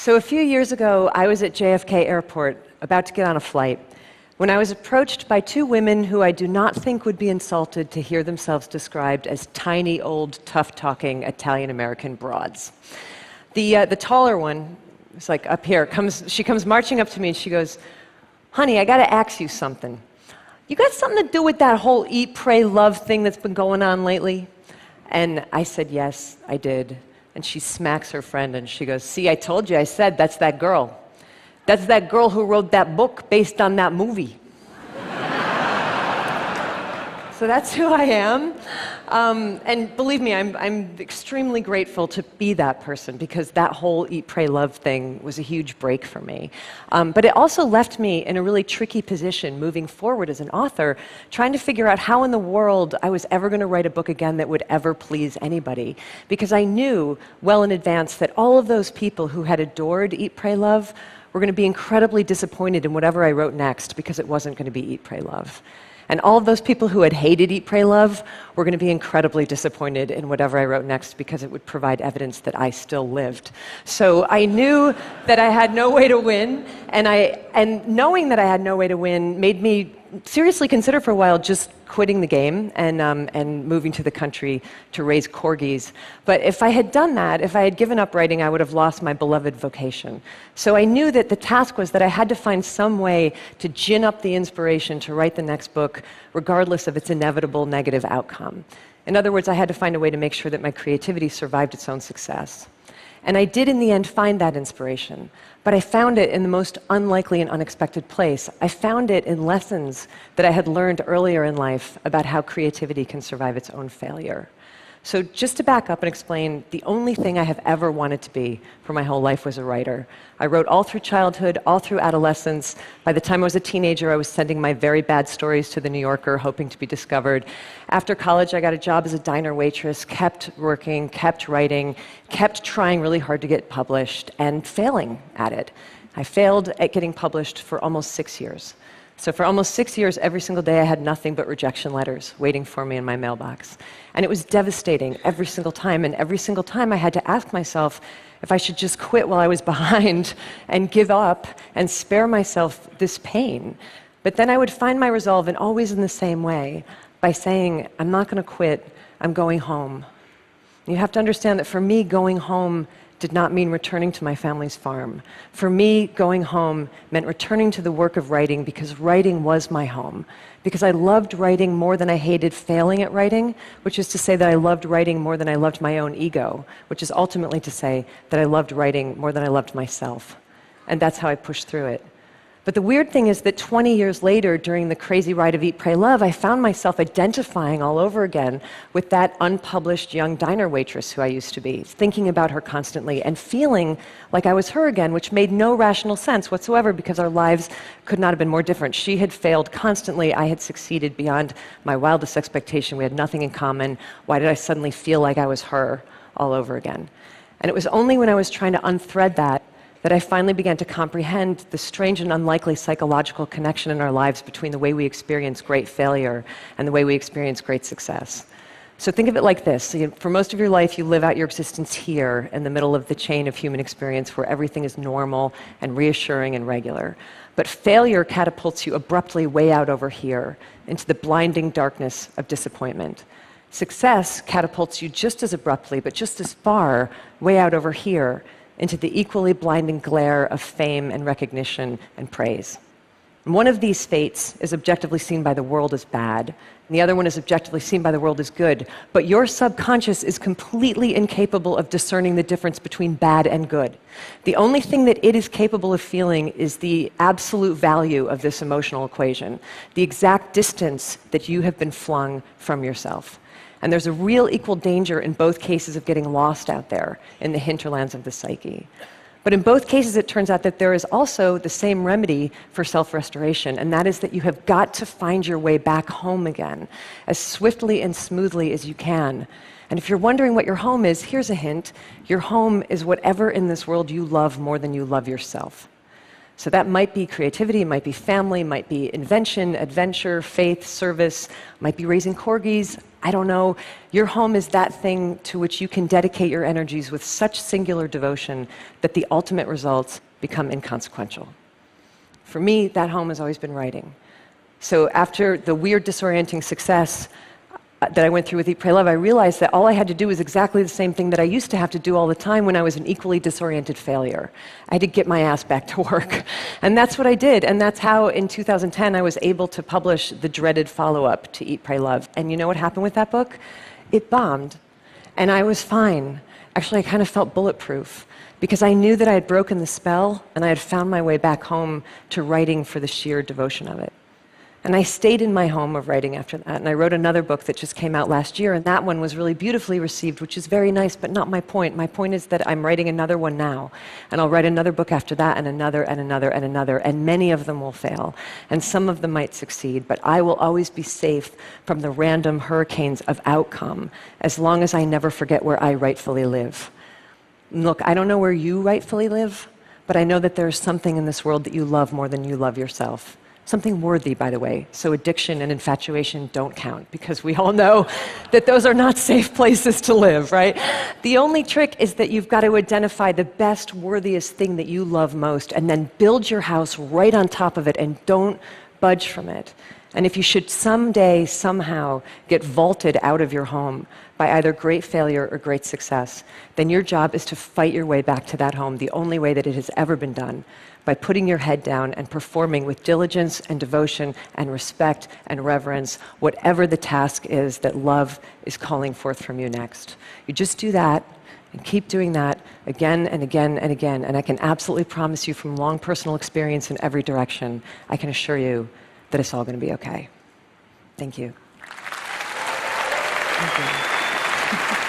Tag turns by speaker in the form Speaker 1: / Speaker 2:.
Speaker 1: So a few years ago, I was at JFK Airport, about to get on a flight, when I was approached by two women who I do not think would be insulted to hear themselves described as tiny, old, tough-talking Italian-American broads. The taller one, it's like up here, she comes marching up to me and she goes, "Honey, I gotta ask you something. You got something to do with that whole eat, pray, love thing that's been going on lately?" And I said, "Yes, I did." And she smacks her friend and she goes, "See, I told you, I said, that's that girl. That's that girl who wrote that book based on that movie." So that's who I am. And believe me, I'm extremely grateful to be that person, because that whole eat, pray, love thing was a huge break for me. But it also left me in a really tricky position moving forward as an author, trying to figure out how in the world I was ever going to write a book again that would ever please anybody. Because I knew well in advance that all of those people who had adored Eat, Pray, Love were going to be incredibly disappointed in whatever I wrote next, because it wasn't going to be Eat, Pray, Love. And all of those people who had hated Eat, Pray, Love were going to be incredibly disappointed in whatever I wrote next, because it would provide evidence that I still lived. So I knew that I had no way to win, and knowing that I had no way to win made me seriously consider for a while just quitting the game and moving to the country to raise corgis. But if I had done that, if I had given up writing, I would have lost my beloved vocation. So I knew that the task was that I had to find some way to gin up the inspiration to write the next book, regardless of its inevitable negative outcome. In other words, I had to find a way to make sure that my creativity survived its own success. And I did in the end find that inspiration, but I found it in the most unlikely and unexpected place. I found it in lessons that I had learned earlier in life about how creativity can survive its own failure. So just to back up and explain, the only thing I have ever wanted to be for my whole life was a writer. I wrote all through childhood, all through adolescence. By the time I was a teenager, I was sending my very bad stories to The New Yorker, hoping to be discovered. After college, I got a job as a diner waitress, kept working, kept writing, kept trying really hard to get published, and failing at it. I failed at getting published for almost 6 years. So for almost 6 years, every single day I had nothing but rejection letters waiting for me in my mailbox. And it was devastating every single time. And every single time I had to ask myself if I should just quit while I was behind and give up and spare myself this pain. But then I would find my resolve, and always in the same way, by saying, "I'm not going to quit, I'm going home." You have to understand that for me, going home did not mean returning to my family's farm. For me, going home meant returning to the work of writing, because writing was my home. Because I loved writing more than I hated failing at writing, which is to say that I loved writing more than I loved my own ego, which is ultimately to say that I loved writing more than I loved myself. And that's how I pushed through it. But the weird thing is that 20 years later, during the crazy ride of Eat, Pray, Love, I found myself identifying all over again with that unpublished young diner waitress who I used to be, thinking about her constantly and feeling like I was her again, which made no rational sense whatsoever, because our lives could not have been more different. She had failed constantly. I had succeeded beyond my wildest expectation. We had nothing in common. Why did I suddenly feel like I was her all over again? And it was only when I was trying to unthread that I finally began to comprehend the strange and unlikely psychological connection in our lives between the way we experience great failure and the way we experience great success. So think of it like this. For most of your life, you live out your existence here in the middle of the chain of human experience, where everything is normal and reassuring and regular. But failure catapults you abruptly way out over here into the blinding darkness of disappointment. Success catapults you just as abruptly, but just as far, way out over here into the equally blinding glare of fame and recognition and praise. And one of these fates is objectively seen by the world as bad, and the other one is objectively seen by the world as good. But your subconscious is completely incapable of discerning the difference between bad and good. The only thing that it is capable of feeling is the absolute value of this emotional equation, the exact distance that you have been flung from yourself. And there's a real equal danger in both cases of getting lost out there in the hinterlands of the psyche. But in both cases, it turns out that there is also the same remedy for self-restoration, and that is that you have got to find your way back home again as swiftly and smoothly as you can. And if you're wondering what your home is, here's a hint. Your home is whatever in this world you love more than you love yourself. So that might be creativity, might be family, might be invention, adventure, faith, service, might be raising corgis. I don't know. Your home is that thing to which you can dedicate your energies with such singular devotion that the ultimate results become inconsequential. For me, that home has always been writing. So after the weird, disorienting success that I went through with Eat, Pray, Love, I realized that all I had to do was exactly the same thing that I used to have to do all the time when I was an equally disoriented failure. I had to get my ass back to work. And that's what I did. And that's how, in 2010, I was able to publish the dreaded follow-up to Eat, Pray, Love. And you know what happened with that book? It bombed. And I was fine. Actually, I kind of felt bulletproof, because I knew that I had broken the spell, and I had found my way back home to writing for the sheer devotion of it. And I stayed in my home of writing after that, and I wrote another book that just came out last year, and that one was really beautifully received, which is very nice, but not my point. My point is that I'm writing another one now, and I'll write another book after that, and another, and another, and another, and many of them will fail, and some of them might succeed, but I will always be safe from the random hurricanes of outcome, as long as I never forget where I rightfully live. Look, I don't know where you rightfully live, but I know that there's something in this world that you love more than you love yourself. Something worthy, by the way. So addiction and infatuation don't count, because we all know that those are not safe places to live, right? The only trick is that you've got to identify the best, worthiest thing that you love most, and then build your house right on top of it, and don't budge from it. And if you should someday, somehow, get vaulted out of your home by either great failure or great success, then your job is to fight your way back to that home the only way that it has ever been done, by putting your head down and performing with diligence and devotion and respect and reverence whatever the task is that love is calling forth from you next. You just do that and keep doing that again and again and again, and I can absolutely promise you from long personal experience in every direction, I can assure you that it's all going to be okay. Thank you. Thank you.